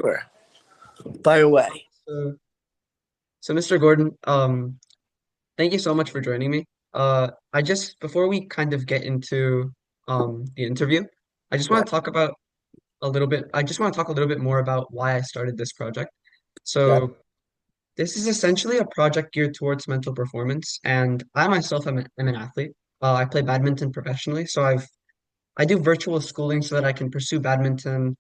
Super. Fire away. So, so Mr. Gordon, thank you so much for joining me. I just before we kind of get into the interview, I just want Right. to talk about a little bit. I just want to talk a little bit more about why I started this project. Okay. So, this is essentially a project geared towards mental performance, and I myself am an athlete. I play badminton professionally, so I do virtual schooling so that I can pursue badminton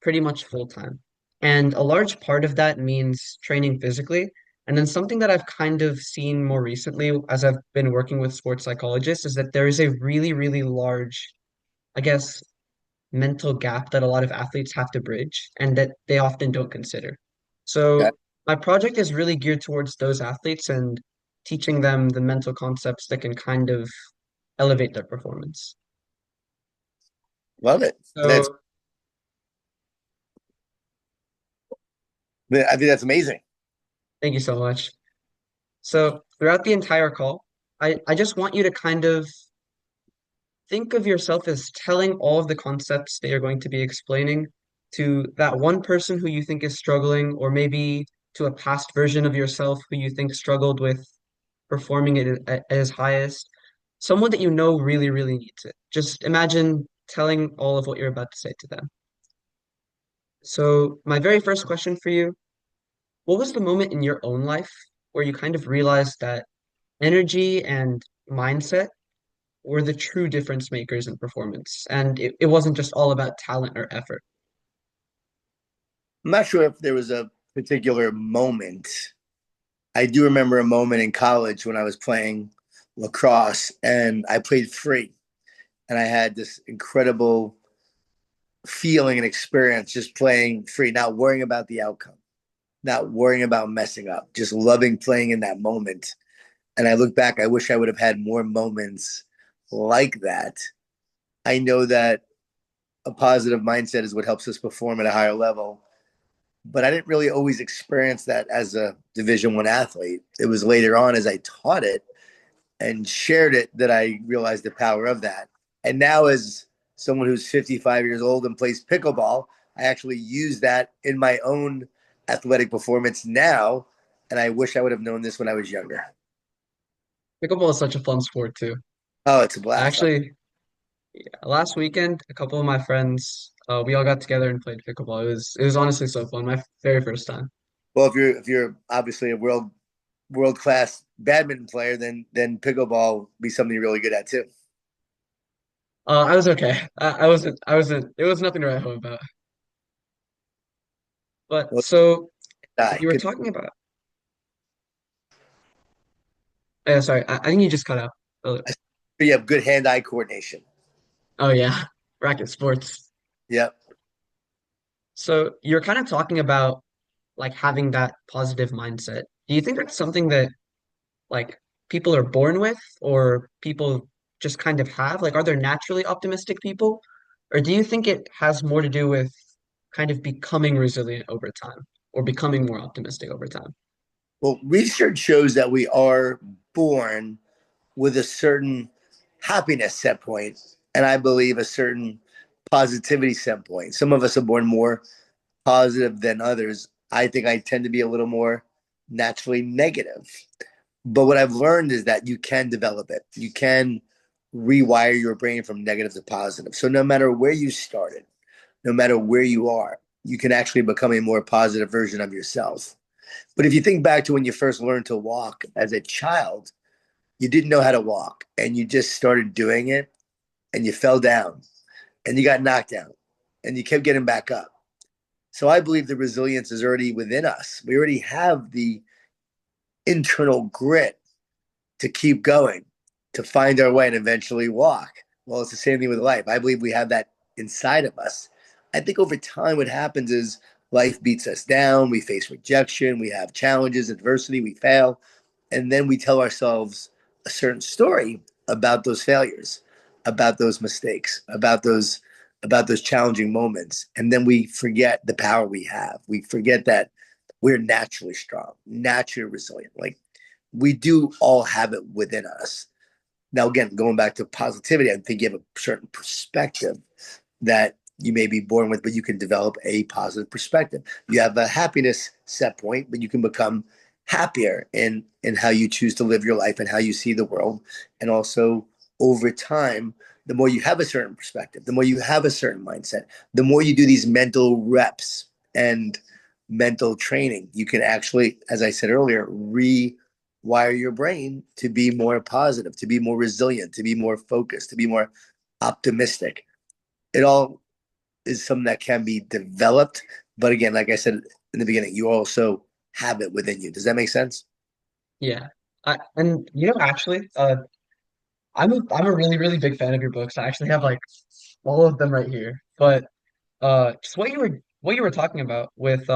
pretty much full time. And a large part of that means training physically. And then something that I've kind of seen more recently as I've been working with sports psychologists is that there is a really, really large, I guess, mental gap that a lot of athletes have to bridge and that they often don't consider. Okay. So my project is really geared towards those athletes and teaching them the mental concepts that can kind of elevate their performance. Love it. That's So I think that's amazing. thank you so much. So throughout the entire call, I just want you to kind of think of yourself as telling all of the concepts that you're going to be explaining to that one person who you think is struggling, or maybe to a past version of yourself who you think struggled with performing it at his highest, someone that you know really, really needs it. Just imagine telling all of what you're about to say to them. So my very first question for you, what was the moment in your own life where you kind of realized that energy and mindset were the true difference makers in performance. And it wasn't just all about talent or effort. I'm not sure if there was a particular moment. I do remember a moment in college when I was playing lacrosse and I played free and I had this incredible feeling and experience just playing free, not worrying about the outcome, not worrying about messing up, just loving playing in that moment. And I look back, I wish I would have had more moments like that. I know that a positive mindset is what helps us perform at a higher level. But I didn't really always experience that as a Division I athlete. It was later on as I taught it and shared it that I realized the power of that. And now, as someone who's 55 years old and plays pickleball, I actually use that in my own athletic performance now. And I wish I would have known this when I was younger. Pickleball is such a fun sport too. Oh, it's a I blast. actually, last weekend, a couple of my friends, we all got together and played pickleball. It was honestly so fun. My very first time. Well, if you're obviously a world class badminton player, then pickleball will be something you're really good at too. I was okay. I wasn't. It was nothing to write home about. But Well, so die. you were talking about. Yeah, sorry. I think you just cut out. Oh, You have good hand-eye coordination. oh yeah, racket sports. Yep. So you're kind of talking about like having that positive mindset. Do you think that's something that like people are born with or people just kind of have? Like, are there naturally optimistic people? Or do you think it has more to do with kind of becoming resilient over time or becoming more optimistic over time? Well, research shows that we are born with a certain happiness set point, and I believe a certain positivity set point. Some of us are born more positive than others. I think I tend to be a little more naturally negative. But what I've learned is that you can develop it. You can rewire your brain from negative to positive. So no matter where you started, no matter where you are, you can actually become a more positive version of yourself. But if you think back to when you first learned to walk as a child, you didn't know how to walk and you just started doing it and you fell down and you got knocked down and you kept getting back up. So I believe the resilience is already within us. We already have the internal grit to keep going, to find our way and eventually walk. Well, it's the same thing with life. I believe we have that inside of us. I think over time, what happens is life beats us down. We face rejection. We have challenges, adversity. We fail. And then we tell ourselves a certain story about those failures, about those mistakes, about those challenging moments. And then we forget the power we have. We forget that we're naturally strong, naturally resilient. Like we do all have it within us. Now, again, going back to positivity, I think you have a certain perspective that you may be born with, but you can develop a positive perspective. You have a happiness set point, but you can become happier in how you choose to live your life and how you see the world. And also over time, the more you have a certain perspective, the more you have a certain mindset, the more you do these mental reps and mental training, you can actually, as I said earlier, rewire your brain to be more positive, to be more resilient, to be more focused, to be more optimistic. It all is something that can be developed. But again, like I said in the beginning, you also have it within you. Does that make sense? Yeah. And actually, I'm a really, really big fan of your books. I actually have like all of them right here. But just what you were talking about with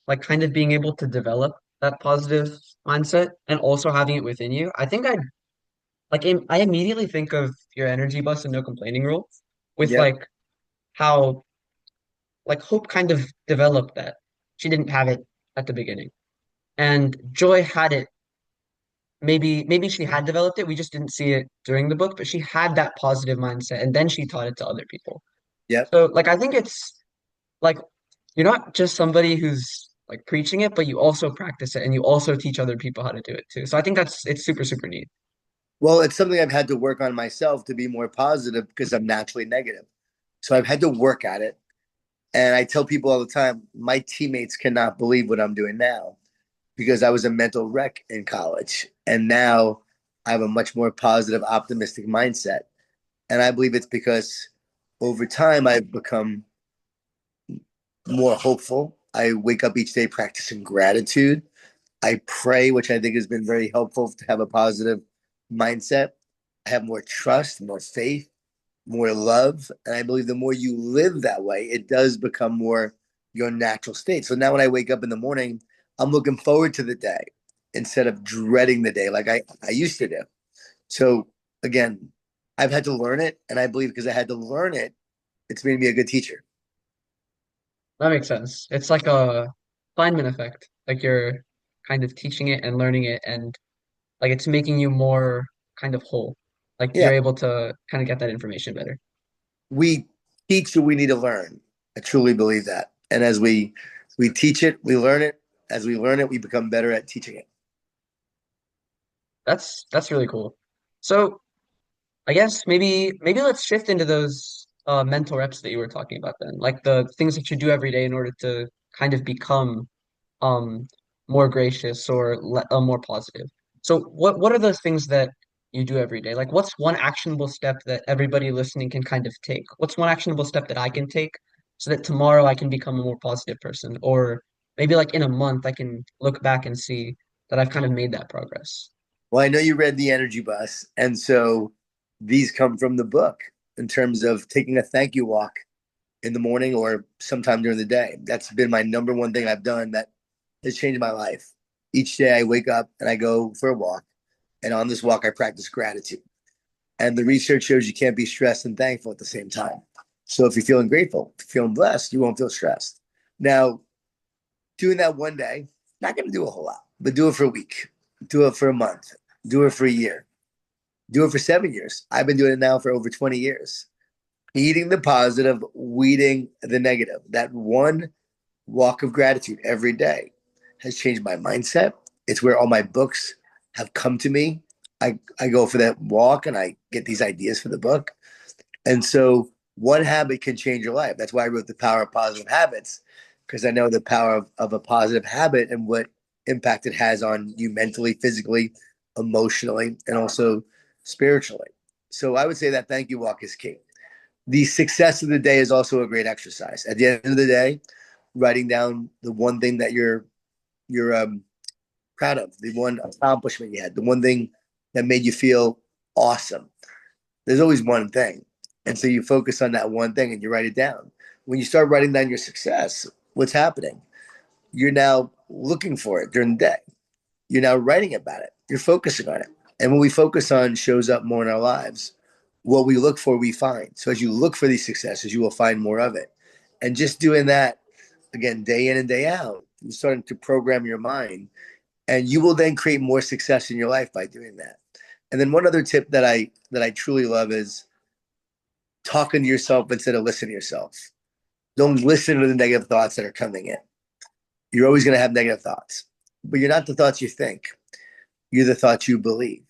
like kind of being able to develop that positive mindset and also having it within you. I think I immediately think of your energy bus and no complaining rule with Yep. like how like Hope kind of developed that. She didn't have it at the beginning. And Joy had it. Maybe she had developed it. We just didn't see it during the book, but she had that positive mindset and then she taught it to other people. Yep. So like I think it's like you're not just somebody who's like preaching it, but you also practice it and you also teach other people how to do it too. So I think it's super, super neat. Well, it's something I've had to work on myself to be more positive because I'm naturally negative. So I've had to work at it. And I tell people all the time, my teammates cannot believe what I'm doing now because I was a mental wreck in college. And now I have a much more positive, optimistic mindset. And I believe it's because over time I've become more hopeful. I wake up each day practicing gratitude. I pray, which I think has been very helpful to have a positive mindset. I have more trust, more faith, more love. And I believe the more you live that way, it does become more your natural state. So now when I wake up in the morning, I'm looking forward to the day instead of dreading the day like I used to do. So again, I've had to learn it. And I believe because I had to learn it, it's made me a good teacher. That makes sense. It's like a Feynman effect. Like you're kind of teaching it and learning it and like it's making you more kind of whole. Like Yeah, you're able to kind of get that information better. we teach what we need to learn. I truly believe that. And as we teach it, we learn it. As we learn it, we become better at teaching it. That's really cool. So I guess maybe let's shift into those mental reps that you were talking about then, like the things that you do every day in order to kind of become um more gracious or more positive. So what are those things that you do every day? Like what's one actionable step that everybody listening can kind of take? What's one actionable step that I can take so that tomorrow I can become a more positive person? Or maybe like in a month I can look back and see that I've kind of made that progress. Well, I know you read The Energy Bus, and so these come from the book in terms of taking a thank you walk in the morning or sometime during the day. That's been my number one thing I've done that has changed my life. Each day I wake up and I go for a walk, and on this walk I practice gratitude. And the research shows you can't be stressed and thankful at the same time. So if you're feeling grateful, feeling blessed, you won't feel stressed. Now, doing that one day, not going to do a whole lot, but do it for a week, do it for a month, do it for a year, do it for 7 years. I've been doing it now for over 20 years. Eating the positive, weeding the negative. That one walk of gratitude every day has changed my mindset. It's where all my books have come to me. I go for that walk and I get these ideas for the book. And so one habit can change your life. That's why I wrote The Power of Positive Habits, because I know the power of a positive habit and what impact it has on you mentally, physically, emotionally, and also spiritually. So I would say that thank you walk is key. The success of the day is also a great exercise. At the end of the day, writing down the one thing that you're proud of, the one accomplishment you had, the one thing that made you feel awesome. There's always one thing. And so you focus on that one thing and you write it down. When you start writing down your success, what's happening? You're now looking for it during the day. You're now writing about it. You're focusing on it. And what we focus on shows up more in our lives. What we look for, we find. So as you look for these successes, you will find more of it. And just doing that, again, day in and day out, you're starting to program your mind. And you will then create more success in your life by doing that. And then one other tip that I truly love is talking to yourself instead of listening to yourself. Don't listen to the negative thoughts that are coming in. You're always going to have negative thoughts, but you're not the thoughts you think. You're the thoughts you believe.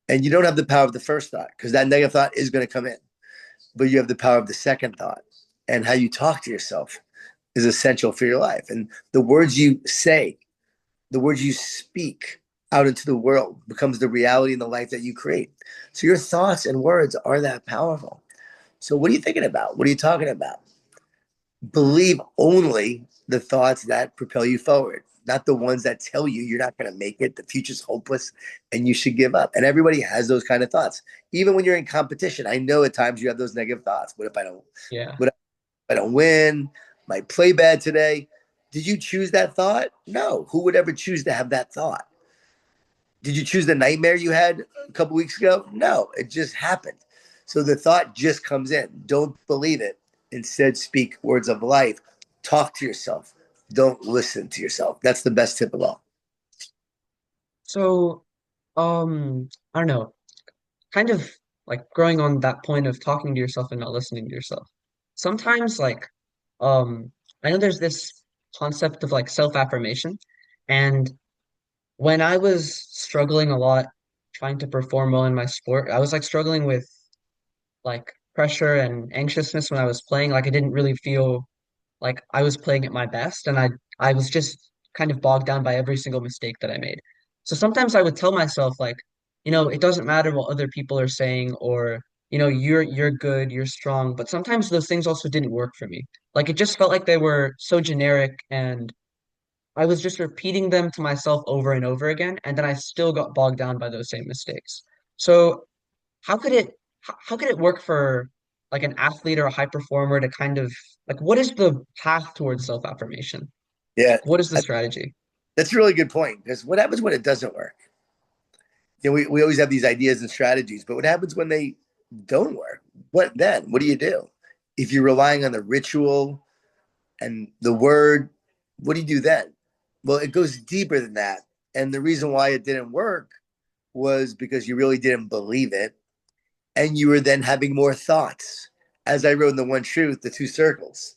And you don't have the power of the first thought because that negative thought is going to come in, but you have the power of the second thought. And how you talk to yourself is essential for your life. And the words you say, the words you speak out into the world becomes the reality in the life that you create. So your thoughts and words are that powerful. So what are you thinking about? What are you talking about? Believe only the thoughts that propel you forward, not the ones that tell you you're not going to make it, the future's hopeless, and you should give up. And everybody has those kind of thoughts. Even when you're in competition, I know at times you have those negative thoughts. What if I don't? Yeah. What if I don't win? Might play bad today. Did you choose that thought? No. Who would ever choose to have that thought? Did you choose the nightmare you had a couple weeks ago? No, it just happened. So the thought just comes in. Don't believe it. Instead, speak words of life. Talk to yourself. Don't listen to yourself. That's the best tip of all. So, I don't know, kind of like growing on that point of talking to yourself and not listening to yourself. Sometimes um I know there's this concept of like self-affirmation, and when I was struggling a lot trying to perform well in my sport, I was like struggling with like pressure and anxiousness when I was playing. Like I didn't really feel like I was playing at my best, and I was just kind of bogged down by every single mistake that I made. So sometimes I would tell myself like, it doesn't matter what other people are saying, or you're good, you're strong. But sometimes those things also didn't work for me. Like it just felt like they were so generic, and I was just repeating them to myself over and over again, and then I still got bogged down by those same mistakes. So how could it work for like an athlete or a high performer to kind of like what is the path towards self-affirmation? Yeah, What is the strategy? that's a really good point. Because what happens when it doesn't work? We always have these ideas and strategies, but what happens when they don't work? What then? What do you do? If you're relying on the ritual and the word, what do you do then? Well, it goes deeper than that. And the reason why it didn't work was because you really didn't believe it. And you were then having more thoughts. As I wrote in the One Truth, the two circles.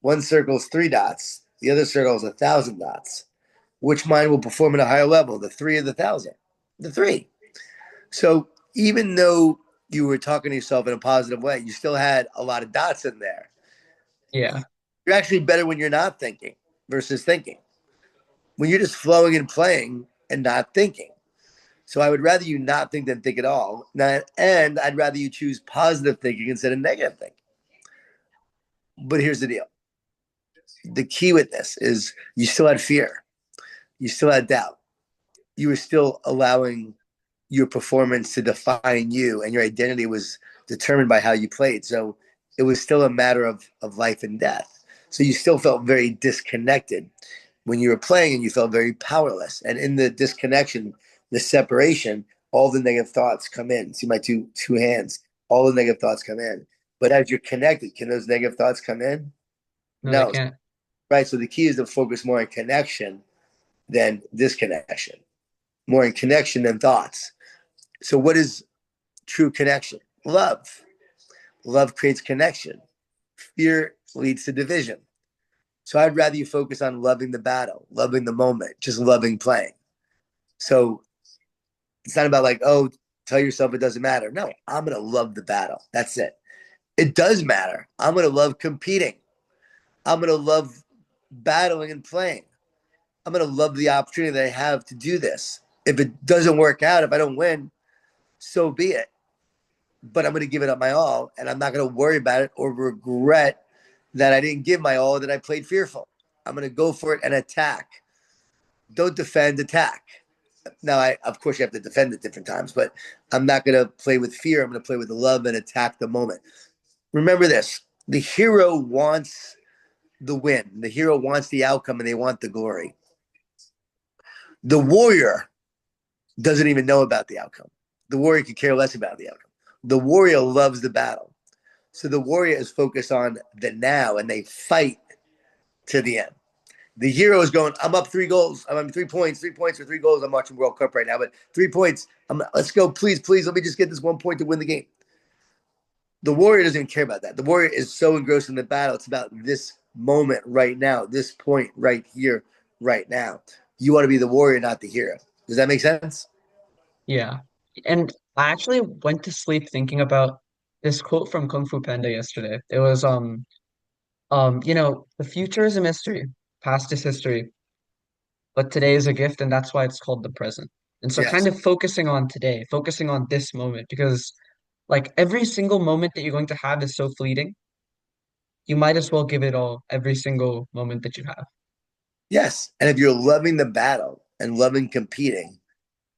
One circle is three dots, the other circle is 1,000 dots. Which mind will perform at a higher level, the three or the thousand? The three. So even though you were talking to yourself in a positive way, you still had a lot of dots in there. Yeah. You're actually better when you're not thinking versus thinking. When you're just flowing and playing and not thinking. So I would rather you not think than think at all. And I'd rather you choose positive thinking instead of negative thinking. But here's the deal. The key with this is you still had fear. You still had doubt. You were still allowing your performance to define you, and your identity was determined by how you played. So it was still a matter of life and death. So you still felt very disconnected when you were playing, and you felt very powerless. And in the disconnection, the separation, all the negative thoughts come in. See my two hands. All the negative thoughts come in. But as you're connected, can those negative thoughts come in? No, they No. can't. Right. So the key is to focus more on connection than disconnection, more in connection than thoughts. So what is true connection? Love. Love creates connection. Fear leads to division. So I'd rather you focus on loving the battle, loving the moment, just loving playing. So it's not about like, oh, tell yourself it doesn't matter. No, I'm going to love the battle. That's it. It does matter. I'm going to love competing. I'm going to love battling and playing. I'm going to love the opportunity that I have to do this. If it doesn't work out, if I don't win, so be it. But I'm going to give it up my all, and I'm not going to worry about it or regret that I didn't give my all, that I played fearful. I'm going to go for it and attack. Don't defend, attack. Now, of course, you have to defend at different times, but I'm not going to play with fear. I'm going to play with love and attack the moment. Remember this: the hero wants the win. The hero wants the outcome, and they want the glory. The warrior doesn't even know about the outcome. The warrior could care less about the outcome. The warrior loves the battle. So the warrior is focused on the now, and they fight to the end. The hero is going, I'm up 3 goals. I'm 3 points, 3 points or 3 goals. I'm watching World Cup right now, but 3 points. Let's go. Please, please. Let me just get this 1 point to win the game. The warrior doesn't even care about that. The warrior is so engrossed in the battle. It's about this moment right now, this point right here, right now. You want to be the warrior, not the hero. Does that make sense? Yeah. And I actually went to sleep thinking about this quote from Kung Fu Panda yesterday. It was the future is a mystery, past is history, but today is a gift, and that's why it's called the present. And so kind Yes. of focusing on today, focusing on this moment, because like every single moment that you're going to have is so fleeting, you might as well give it all every single moment that you have. Yes. And if you're loving the battle and loving competing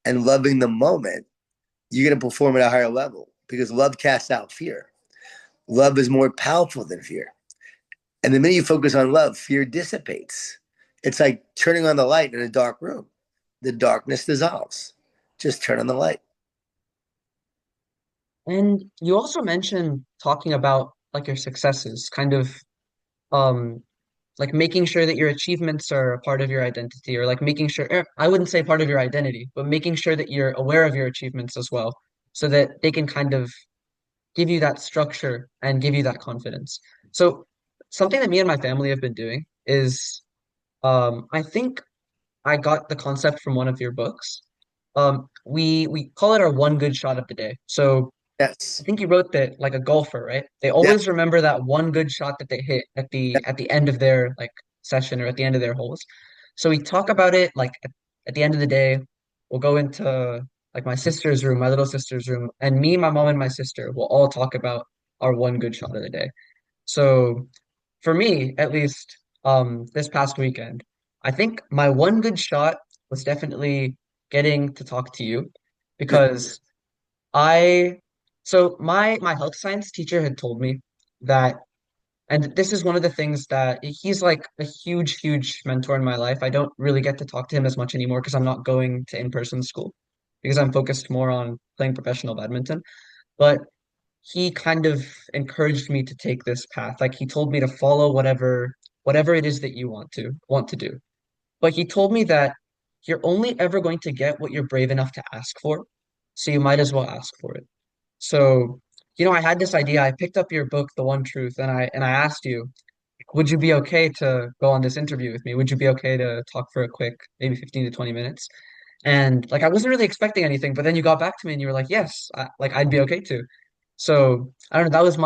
and loving the moment, you're going to perform at a higher level because love casts out fear. Love is more powerful than fear. And the minute you focus on love, fear dissipates. It's like turning on the light in a dark room. The darkness dissolves. Just turn on the light. And you also mentioned talking about like your successes, kind of um like making sure that your achievements are a part of your identity, or like making sure, I wouldn't say part of your identity, but making sure that you're aware of your achievements as well, so that they can kind of give you that structure and give you that confidence. So something that me and my family have been doing is I think I got the concept from one of your books. We call it our one good shot of the day. So I Yes. think you wrote that like a golfer, right? They Yeah. always remember that one good shot that they hit at the end of their like session or at the end of their holes. So we talk about it like at the end of the day, we'll go into like my sister's room, my little sister's room, and me, my mom, and my sister will all talk about our one good shot of the day. So for me, at least, this past weekend, I think my one good shot was definitely getting to talk to you Yeah. because I so my health science teacher had told me that, and this is one of the things that he's like a huge mentor in my life. I don't really get to talk to him as much anymore because I'm not going to in-person school because I'm focused more on playing professional badminton. But he kind of encouraged me to take this path. Like he told me to follow whatever it is that you want to do. But he told me that you're only ever going to get what you're brave enough to ask for. So you might as well ask for it. So, I had this idea. I picked up your book, The One Truth, and I asked you, would you be okay to go on this interview with me? Would you be okay to talk for a quick, maybe 15 to 20 minutes? And like I wasn't really expecting anything, but then you got back to me and you were like, "Yes, like I'd be okay to." So, I don't know, that was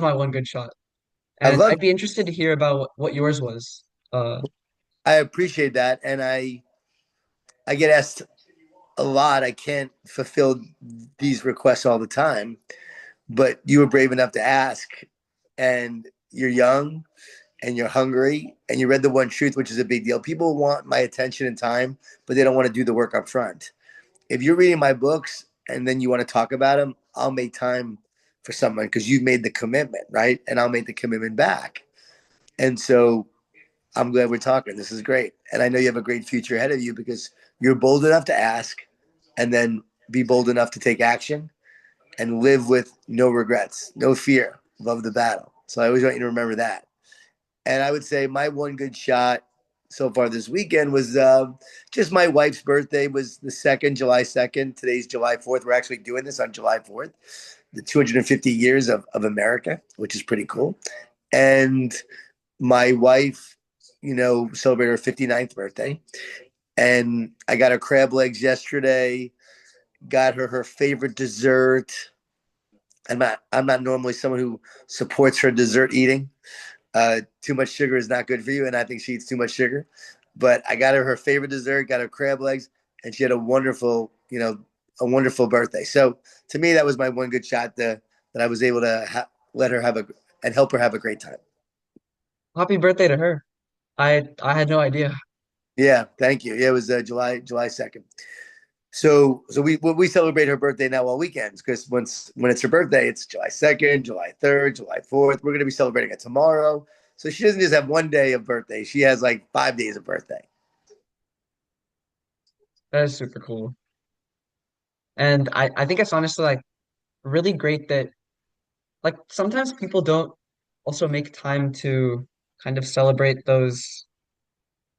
my one good shot. I And love I'd be interested to hear about what yours was. Uh I appreciate that. And I get asked a lot. I can't fulfill these requests all the time, but you were brave enough to ask. And you're young and you're hungry and you read The One Truth, which is a big deal. People want my attention and time, but they don't want to do the work up front. If you're reading my books and then you want to talk about them, I'll make time for someone because you've made the commitment, right? And I'll make the commitment back. And so I'm glad we're talking. This is great. And I know you have a great future ahead of you because you're bold enough to ask and then be bold enough to take action and live with no regrets, no fear, love the battle. So I always want you to remember that. And I would say my one good shot so far this weekend was just my wife's birthday was the 2nd, July 2nd. Today's July 4th. We're actually doing this on July 4th, the 250 years of America, which is pretty cool. And my wife, celebrated her 59th birthday. And I got her crab legs yesterday, got her favorite dessert. I'm not normally someone who supports her dessert eating. Too much sugar is not good for you, and I think she eats too much sugar. But I got her favorite dessert, got her crab legs, and she had a wonderful birthday. So to me, that was my one good shot that I was able to let her have and help her have a great time. Happy birthday to her. I had no idea. Yeah, thank you. Yeah, it was July 2nd. So we celebrate her birthday now all weekends because when it's her birthday, it's July 2nd, July 3rd, July 4th. We're gonna be celebrating it tomorrow. So she doesn't just have one day of birthday; she has like 5 days of birthday. That is super cool. And I think it's honestly like really great that like sometimes people don't also make time to kind of celebrate those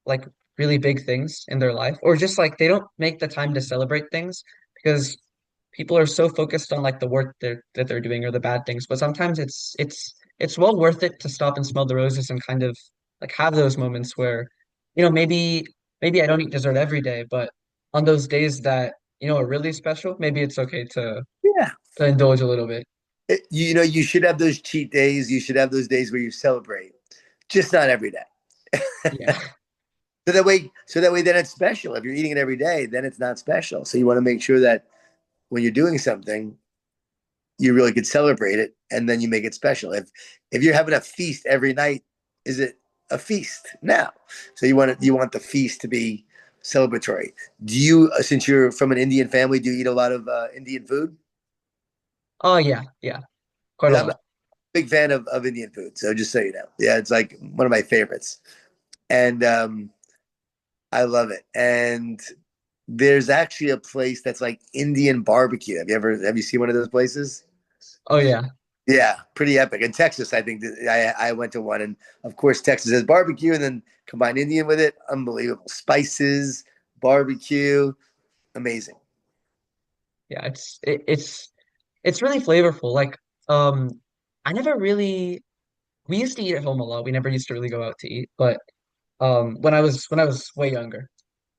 like really big things in their life, or just like they don't make the time to celebrate things because people are so focused on like the work that they're doing or the bad things, but sometimes it's well worth it to stop and smell the roses and kind of like have those moments where, maybe I don't eat dessert every day, but on those days that, are really special, maybe it's okay Yeah. to indulge a little bit. You should have those cheat days. You should have those days where you celebrate, just not every day. Yeah. So that way, then it's special. If you're eating it every day, then it's not special. So you want to make sure that when you're doing something, you really could celebrate it, and then you make it special. If you're having a feast every night, is it a feast? No. So you want the feast to be celebratory. Do you, since you're from an Indian family, do you eat a lot of Indian food? Oh yeah, yeah, quite a I'm a lot. big fan of Indian food. So just so you know, yeah, it's like one of my favorites, and I love it. And there's actually a place that's like Indian barbecue. Have you seen one of those places? Oh yeah. Yeah, pretty epic. In Texas, I think that I went to one, and of course, Texas has barbecue, and then combine Indian with it. Unbelievable spices, barbecue, amazing. Yeah, it's really flavorful. Like, I never really we used to eat at home a lot. We never used to really go out to eat, but when I was way younger,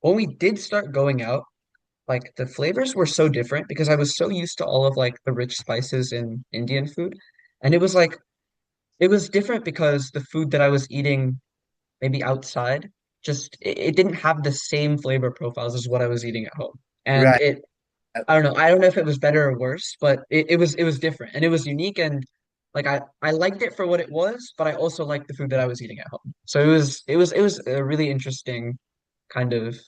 when we did start going out, like the flavors were so different because I was so used to all of like the rich spices in Indian food. And it was different because the food that I was eating maybe outside just it didn't have the same flavor profiles as what I was eating at home. And Right. it I don't know. I don't know if it was better or worse, but it was different and it was unique and like I liked it for what it was, but I also liked the food that I was eating at home. So it was a really interesting kind of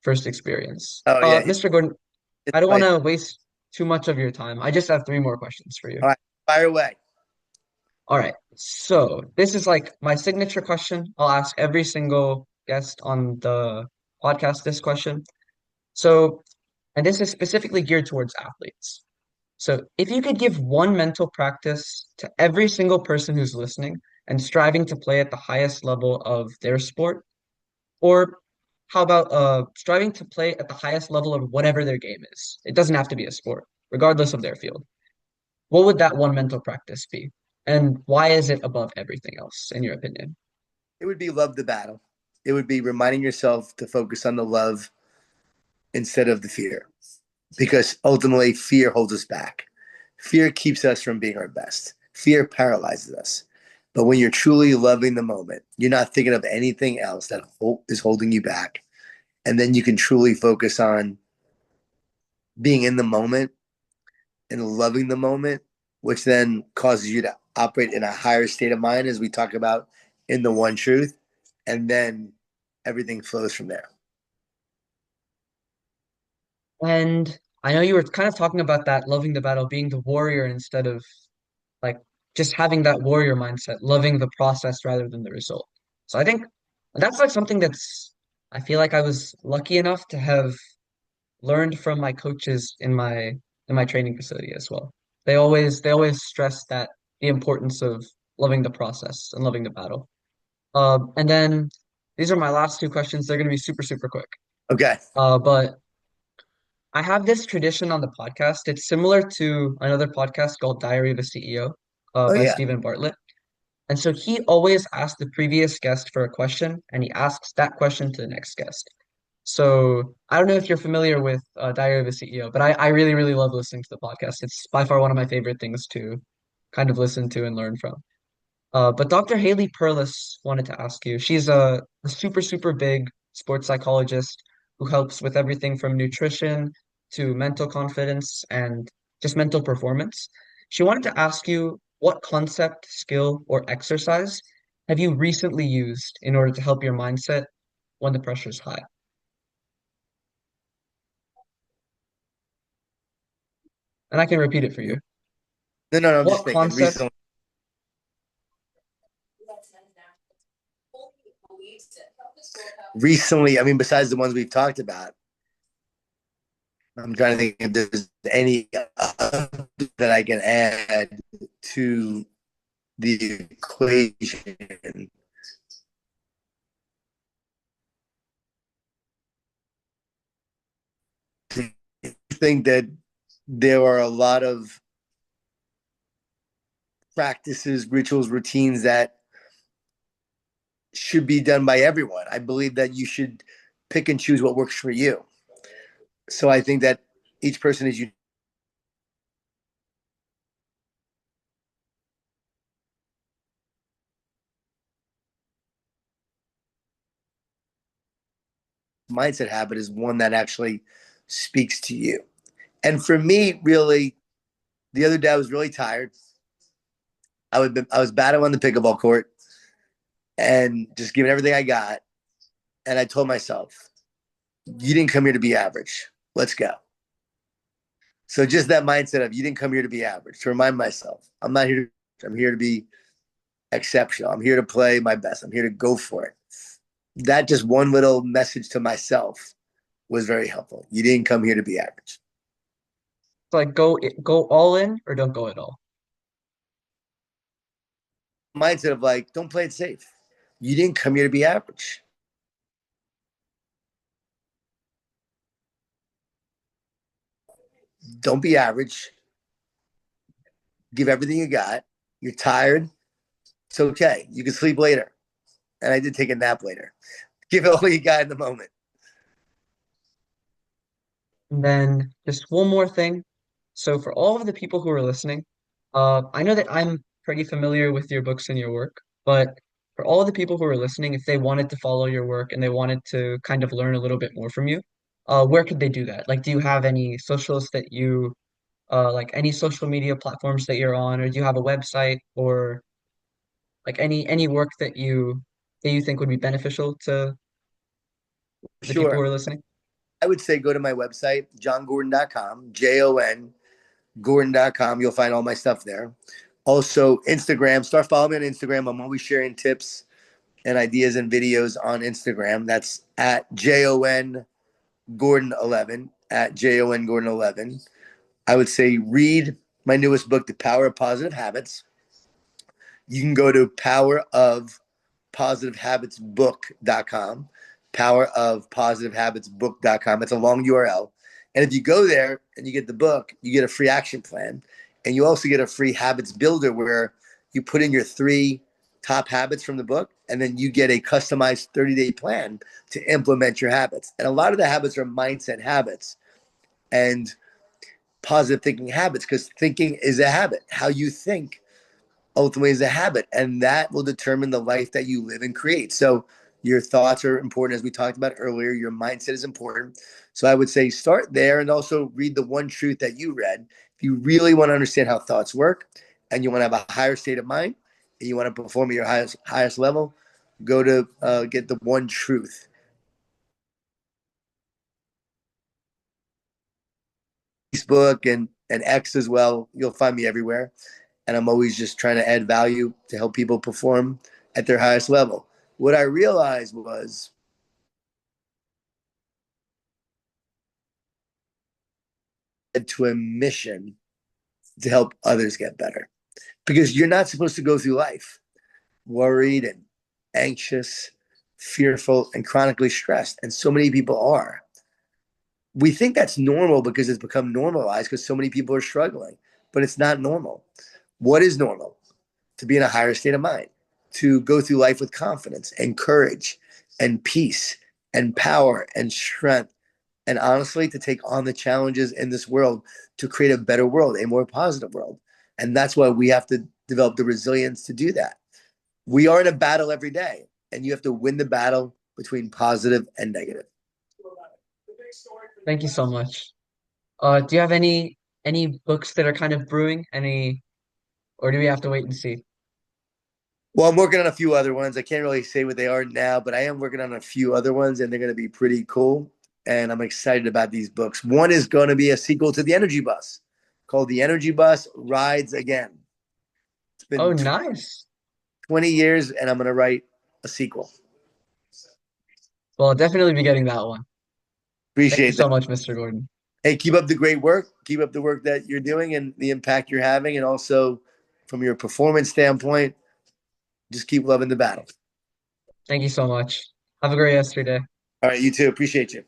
first experience. Oh yeah, Mr. Gordon, it's I don't want spicy. to waste too much of your time. I just have three more questions for you. All right, fire away. All right. So this is like my signature question. I'll ask every single guest on the podcast this question. So, and this is specifically geared towards athletes. So, if you could give one mental practice to every single person who's listening and striving to play at the highest level of their sport, or how about striving to play at the highest level of whatever their game is? It doesn't have to be a sport, regardless of their field. What would that one mental practice be? And why is it above everything else, in your opinion? It would be love the battle. It would be reminding yourself to focus on the love instead of the fear, because ultimately fear holds us back. Fear keeps us from being our best. Fear paralyzes us. But when you're truly loving the moment, you're not thinking of anything else that is holding you back. And then you can truly focus on being in the moment and loving the moment, which then causes you to operate in a higher state of mind, as we talk about in the one truth. And then everything flows from there. And I know you were kind of talking about that, loving the battle, being the warrior instead of like just having that warrior mindset, loving the process rather than the result. So I think that's like something I feel like I was lucky enough to have learned from my coaches in my training facility as well. They always stress that the importance of loving the process and loving the battle. And then these are my last two questions. They're going to be super, super quick. Okay. But I have this tradition on the podcast. It's similar to another podcast called Diary of a CEO, Oh, by yeah. Stephen Bartlett. And so he always asks the previous guest for a question, and he asks that question to the next guest. So I don't know if you're familiar with Diary of a CEO, but I really, really love listening to the podcast. It's by far one of my favorite things to kind of listen to and learn from. But Dr. Haley Perlis wanted to ask you. She's a super, super big sports psychologist who helps with everything from nutrition to mental confidence and just mental performance. She wanted to ask you what concept, skill, or exercise have you recently used in order to help your mindset when the pressure's high? And I can repeat it for you. No, no, no. I'm just What thinking concept? recently. Recently, I mean, besides the ones we've talked about, I'm trying to think if there's any that I can add to the equation. think that there are a lot of practices, rituals, routines that should be done by everyone. I believe that you should pick and choose what works for you. So I think that each person is unique mindset habit is one that actually speaks to you. And for me, really, the other day I was really tired. I was batting on the pickleball court and just giving everything I got. And I told myself, you didn't come here to be average. Let's go. So just that mindset of you didn't come here to be average, to remind myself, I'm not here I'm here to be exceptional. I'm here to play my best. I'm here to go for it. That just one little message to myself was very helpful. You didn't come here to be average. It's like go all in or don't go at all. Mindset of like, don't play it safe. You didn't come here to be average. Don't be average. Give everything you got. You're tired. It's okay. You can sleep later. And I did take a nap later. Give it all you got in the moment. And then just one more thing. So for all of the people who are listening, I know that I'm pretty familiar with your books and your work, but for all of the people who are listening, if they wanted to follow your work and they wanted to kind of learn a little bit more from you, where could they do that? Like, do you have any socials that you like any social media platforms that you're on, or do you have a website or like any work that you think would be beneficial to the people Sure. who are listening? I would say go to my website, johngordon.com, JON Gordon.com. You'll find all my stuff there. Also, Instagram. Start following me on Instagram. I'm always sharing tips and ideas and videos on Instagram. That's at JON Gordon 11, at JON Gordon 11. I would say read my newest book, The Power of Positive Habits. You can go to powerofpositivehabitsbook.com, powerofpositivehabitsbook.com. It's a long URL. And if you go there and you get the book, you get a free action plan. And you also get a free habits builder where you put in your 3 top habits from the book, and then you get a customized 30-day plan to implement your habits. And a lot of the habits are mindset habits and positive thinking habits because thinking is a habit. How you think ultimately is a habit, and that will determine the life that you live and create. So your thoughts are important, as we talked about earlier. Your mindset is important. So I would say start there and also read the one truth that you read. If you really want to understand how thoughts work and you want to have a higher state of mind and you want to perform at your highest level, go to get the one truth. Facebook and X as well. You'll find me everywhere. And I'm always just trying to add value to help people perform at their highest level. What I realized was to a mission to help others get better because you're not supposed to go through life worried and anxious, fearful, and chronically stressed. And so many people are. We think that's normal because it's become normalized because so many people are struggling, but it's not normal. What is normal? To be in a higher state of mind, to go through life with confidence and courage and peace and power and strength. And honestly, to take on the challenges in this world to create a better world, a more positive world. And that's why we have to develop the resilience to do that. We are in a battle every day, and you have to win the battle between positive and negative. Thank you so much. Do you have any books that are kind of brewing? Any, or do we have to wait and see? Well, I'm working on a few other ones. I can't really say what they are now, but I am working on a few other ones, and they're going to be pretty cool. And I'm excited about these books. One is going to be a sequel to The Energy Bus called The Energy Bus Rides Again. It's Oh, been nice. 20 years, and I'm going to write a sequel. Well, I'll definitely be getting that one. Thank you Appreciate that. so much, Mr. Gordon. Hey, keep up the great work. Keep up the work that you're doing and the impact you're having. And also, from your performance standpoint, just keep loving the battle. Thank you so much. Have a great rest of your day. All right, you too. Appreciate you.